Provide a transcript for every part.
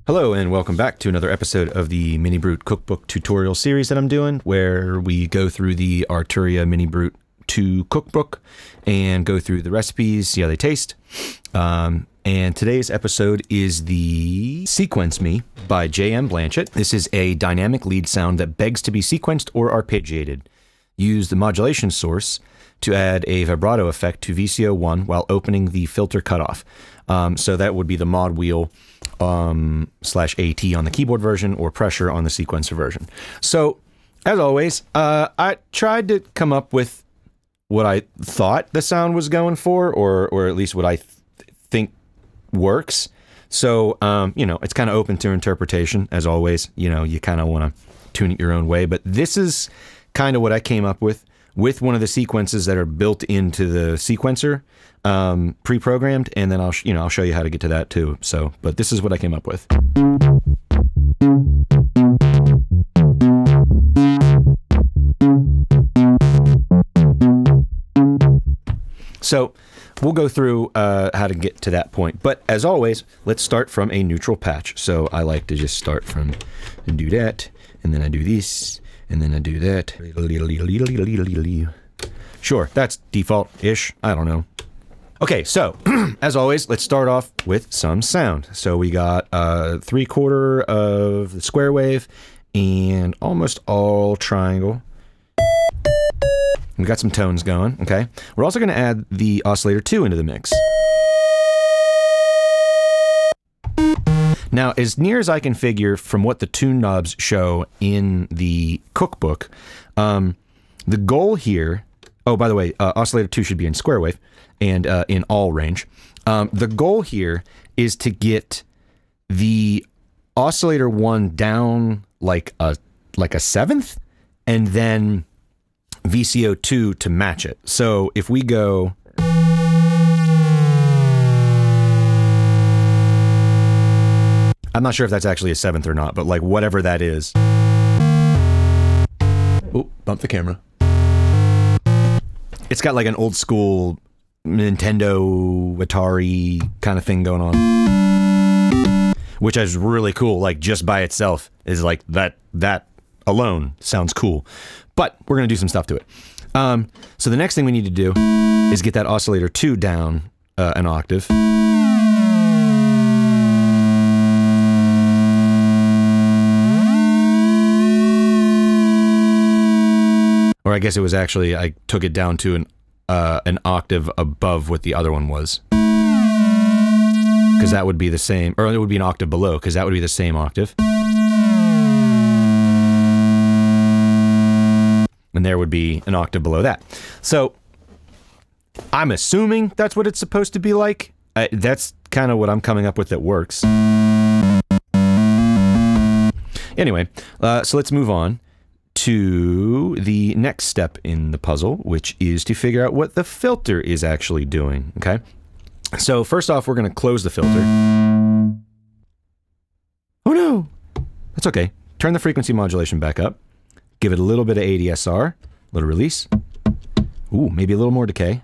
Hello and welcome back to another episode of the MiniBrute Cookbook tutorial series that I'm doing, where we go through the Arturia MiniBrute 2 cookbook and go through the recipes, see how they taste. And today's episode is the Sequence Me by J.M. Blanchett. This is a dynamic lead sound that begs to be sequenced or arpeggiated. Use the modulation source to add a vibrato effect to VCO1 while opening the filter cutoff. So that would be the mod wheel /AT on the keyboard version or pressure on the sequencer version. So, as always, I tried to come up with what I thought the sound was going for, or at least what I think works. So, it's kind of open to interpretation, as always. You kind of want to tune it your own way. But this is kind of what I came up with one of the sequences that are built into the sequencer, pre-programmed, and then I'll show you how to get to that too. So, but this is what I came up with. So we'll go through how to get to that point. But as always, let's start from a neutral patch. So I like to just start from and do that, and then I do this, and then I do that. Sure, that's default-ish. I don't know. Okay, so as always, let's start off with some sound. So we got 3/4 of the square wave and almost all triangle. We got some tones going, okay? We're also going to add the oscillator 2 into the mix. Now, as near as I can figure from what the tune knobs show in the cookbook, the goal here... Oh, by the way, oscillator 2 should be in square wave and in all range. The goal here is to get the oscillator 1 down like a seventh, and then VCO 2 to match it. So if we go... I'm not sure if that's actually a seventh or not, but like whatever that is. Oh, bump the camera. It's got like an old school Nintendo, Atari kind of thing going on, which is really cool. Like just by itself is like that alone sounds cool, but we're going to do some stuff to it. So the next thing we need to do is get that oscillator 2 down an octave. Or I guess it was actually, I took it down to an octave above what the other one was. Because that would be the same, or it would be an octave below, because that would be the same octave. And there would be an octave below that. So, I'm assuming that's what it's supposed to be like. That's kind of what I'm coming up with that works. Anyway, so let's move on to the next step in the puzzle, which is to figure out what the filter is actually doing, okay? So first off, we're going to close the filter. Oh no! That's okay. Turn the frequency modulation back up. Give it a little bit of ADSR, a little release. Ooh, maybe a little more decay.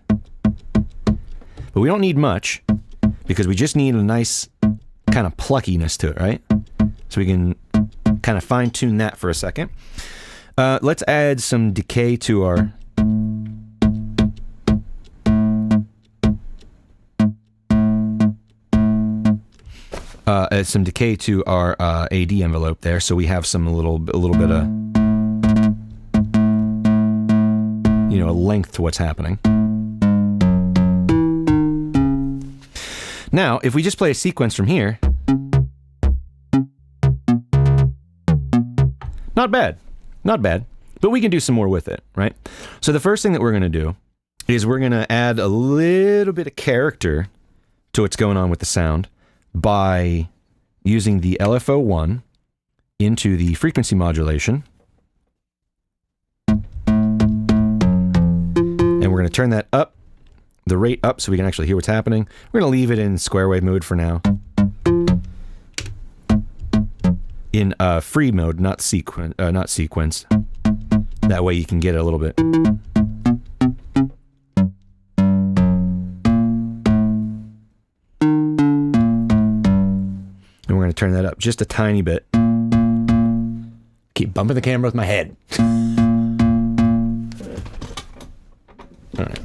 But we don't need much, because we just need a nice kind of pluckiness to it, right? So we can kind of fine-tune that for a second. Let's add some decay to our... some decay to our AD envelope there, so we have some a little bit of a length to what's happening. Now, if we just play a sequence from here, not bad. Not bad, but we can do some more with it, right? So the first thing that we're going to do is we're going to add a little bit of character to what's going on with the sound by using the LFO1 into the frequency modulation. And we're going to turn that up, the rate up, so we can actually hear what's happening. We're going to leave it in square wave mode for now. In free mode, not sequenced. That way you can get it a little bit. And we're going to turn that up just a tiny bit. Keep bumping the camera with my head. All right.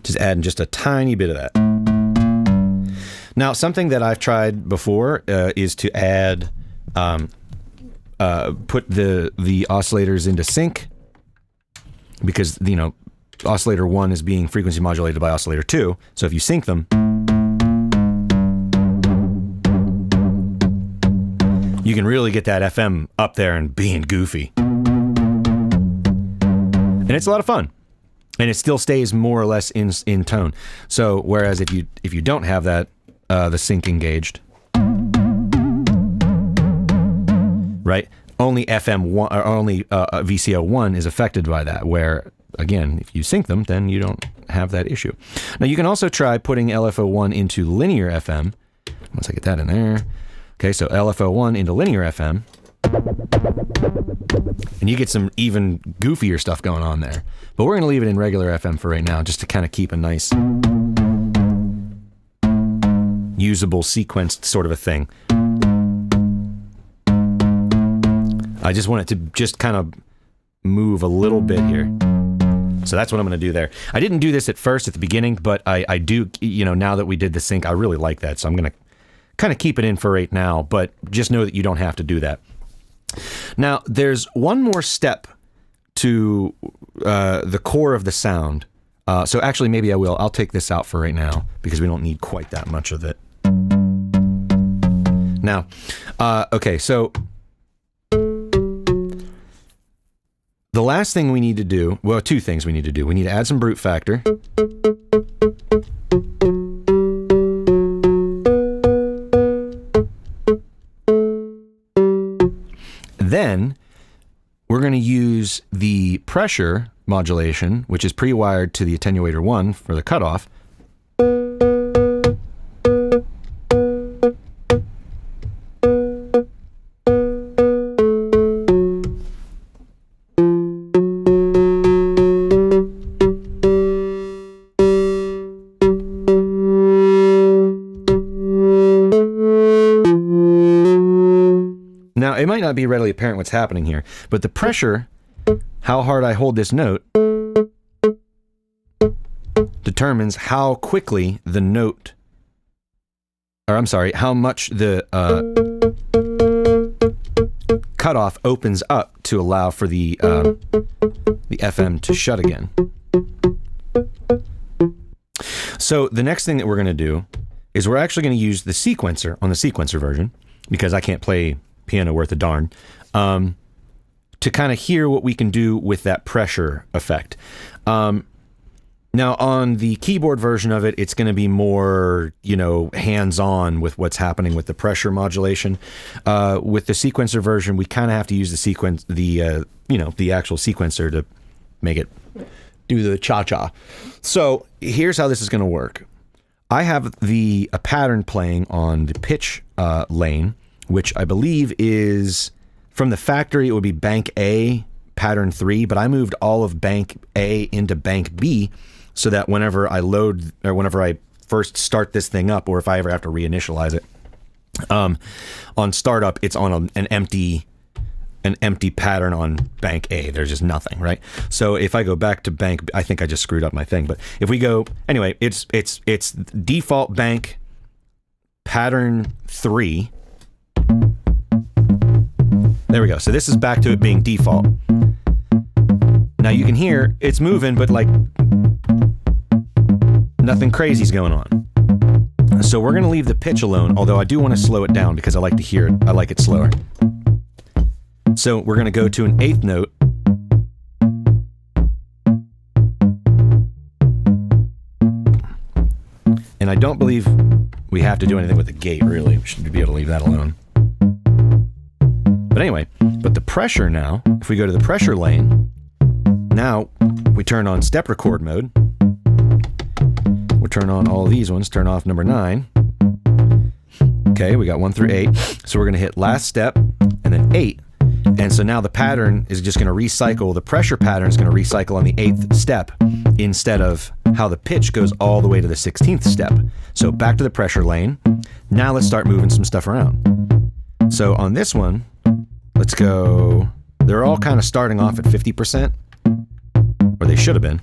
Just adding just a tiny bit of that. Now, something that I've tried before is to add, put the oscillators into sync, because, you know, oscillator 1 is being frequency modulated by oscillator 2. So if you sync them, you can really get that FM up there and being goofy. And it's a lot of fun. And it still stays more or less in tone. So whereas if you don't have that, the sync engaged, right? Only FM1 or only VCO1 is affected by that, where again, if you sync them, then you don't have that issue. Now you can also try putting LFO1 into linear FM. Once I get that in there. Okay, so LFO1 into linear FM. And you get some even goofier stuff going on there. But we're going to leave it in regular FM for right now, just to kind of keep a nice usable sequenced sort of a thing. I just want it to just kind of move a little bit here. So that's what I'm going to do there. I didn't do this at first at the beginning, but I do, you know, now that we did the sync, I really like that. So I'm going to kind of keep it in for right now, but just know that you don't have to do that. Now, there's one more step to the core of the sound. So actually, maybe I'll take this out for right now, because we don't need quite that much of it. Now, okay, so the last thing we need to do, well, two things we need to do. We need to add some brute factor. Then we're going to use the pressure modulation, which is pre-wired to the attenuator 1 for the cutoff. Now, it might not be readily apparent what's happening here, but the pressure, how hard I hold this note, determines how quickly the note, or I'm sorry, how much the cutoff opens up to allow for the FM to shut again. So the next thing that we're going to do is we're actually going to use the sequencer on the sequencer version, because I can't play piano worth a darn, to kind of hear what we can do with that pressure effect. Now, on the keyboard version of it, it's going to be more, you know, hands-on with what's happening with the pressure modulation. With the sequencer version, we kind of have to use the the actual sequencer to make it do the cha-cha. So here's how this is going to work. I have a pattern playing on the pitch lane, which I believe is from the factory. It would be bank A, pattern 3, but I moved all of bank A into bank B, so that whenever I load, or whenever I first start this thing up, or if I ever have to reinitialize it, on startup, it's on an empty pattern on bank A. There's just nothing, right? So if I go back to bank, I think I just screwed up my thing, but if we go, anyway, it's default bank pattern 3. There we go. So this is back to it being default. Now you can hear it's moving, but like nothing crazy's going on. So we're going to leave the pitch alone, although I do want to slow it down because I like to hear it. I like it slower. So we're going to go to an 8th note. And I don't believe we have to do anything with the gate, really. We should be able to leave that alone. But anyway, but the pressure now, if we go to the pressure lane, now we turn on step record mode. We'll turn on all of these ones, turn off number 9. Okay, we got 1 through 8. So we're going to hit last step and then 8. And so now the pattern is just going to recycle. The pressure pattern is going to recycle on the 8th step instead of how the pitch goes all the way to the 16th step. So back to the pressure lane. Now let's start moving some stuff around. So on this one, let's go, they're all kind of starting off at 50%, or they should have been.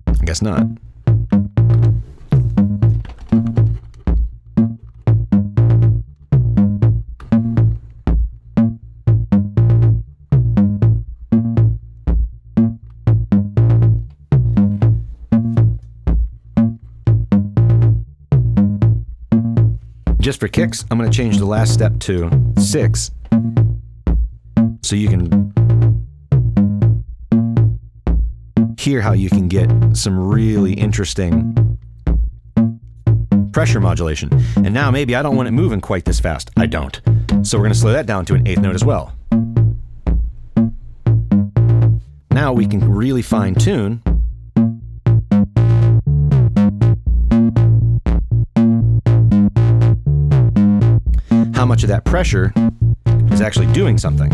I guess not. Just for kicks, I'm going to change the last step to 6, so you can hear how you can get some really interesting pressure modulation. And now maybe I don't want it moving quite this fast. I don't. So we're going to slow that down to an eighth note as well. Now we can really fine tune how much of that pressure is actually doing something.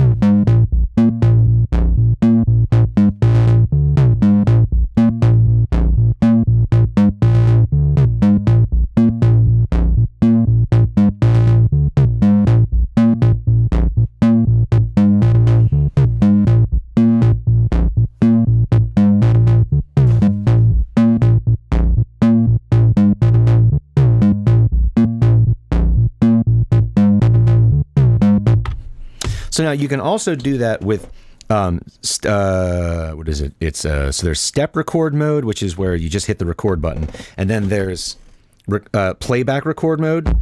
So now you can also do that with, what is it? It's so there's step record mode, which is where you just hit the record button, and then there's playback record mode,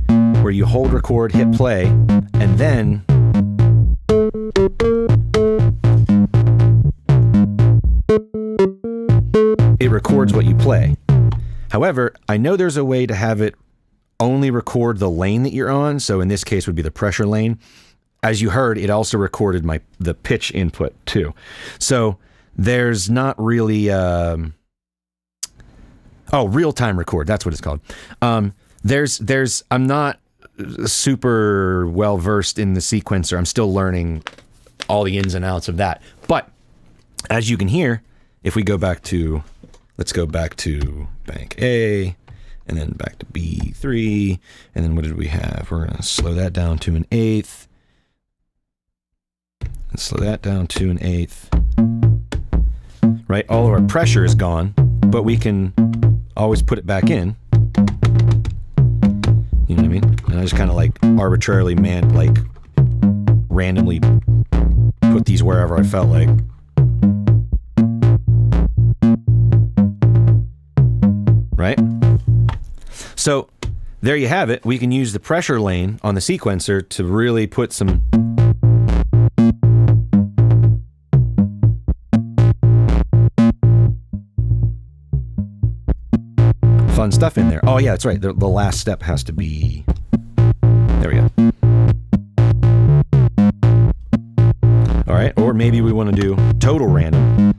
where you hold record, hit play, and then it records what you play. However, I know there's a way to have it only record the lane that you're on. So in this case would be the pressure lane. As you heard, it also recorded the pitch input too. So there's not really real-time record. That's what it's called. I'm not super well versed in the sequencer. I'm still learning all the ins and outs of that. But as you can hear, if we go back to, let's go back to bank A, and then back to B3, and then what did we have? We're going to slow that down to an eighth. And slow that down to an eighth. Right? All of our pressure is gone, but we can always put it back in. You know what I mean? And I just kind of like arbitrarily randomly put these wherever I felt like. Right? So there you have it. We can use the pressure lane on the sequencer to really put some fun stuff in there. Oh yeah, that's right. The last step has to be, there we go. All right, or maybe we want to do total random.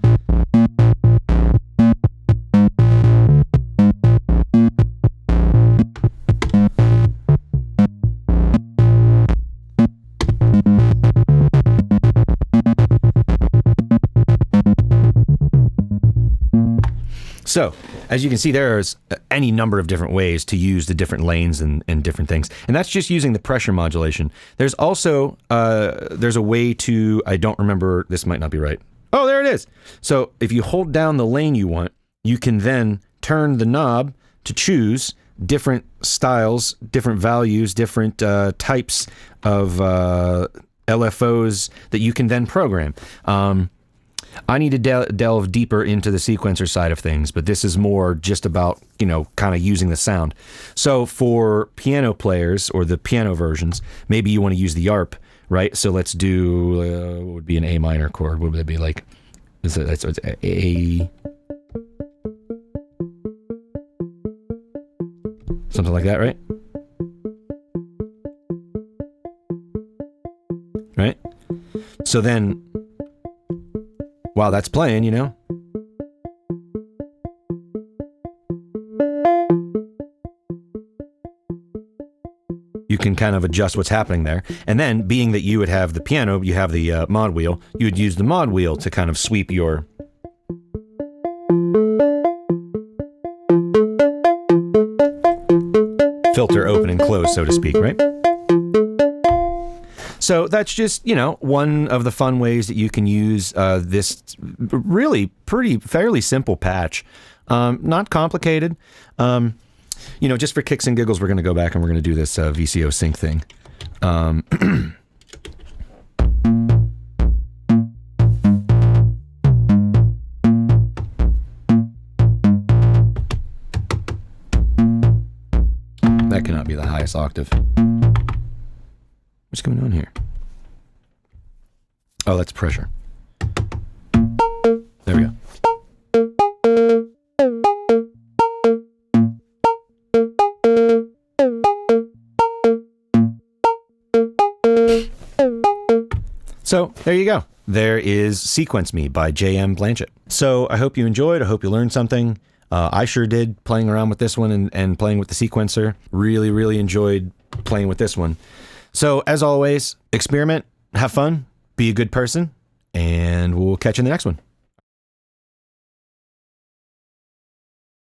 So, as you can see, there's any number of different ways to use the different lanes and different things. And that's just using the pressure modulation. There's also, there's a way to, I don't remember, this might not be right. Oh, there it is. So if you hold down the lane you want, you can then turn the knob to choose different styles, different values, different types of LFOs that you can then program. I need to delve deeper into the sequencer side of things, but this is more just about, kind of using the sound. So for piano players or the piano versions, maybe you want to use the ARP, right? So let's do, what would be an A minor chord? What would it be like? It's A, something like that, right? Right? So then, while that's playing, you can kind of adjust what's happening there. And then, being that you would have the piano, you have the mod wheel, you would use the mod wheel to kind of sweep your... filter open and close, so to speak, right? So that's just, one of the fun ways that you can use this really fairly simple patch. Not complicated. Just for kicks and giggles, we're going to go back and we're going to do this VCO sync thing. That cannot be the highest octave. What's going on here? Oh, that's pressure. There we go. So there you go. There is Sequence Me by J.M. Blanchett. So I hope you enjoyed. I hope you learned something. I sure did, playing around with this one and playing with the sequencer. Really, really enjoyed playing with this one. So as always, experiment, have fun, be a good person, and we'll catch you in the next one.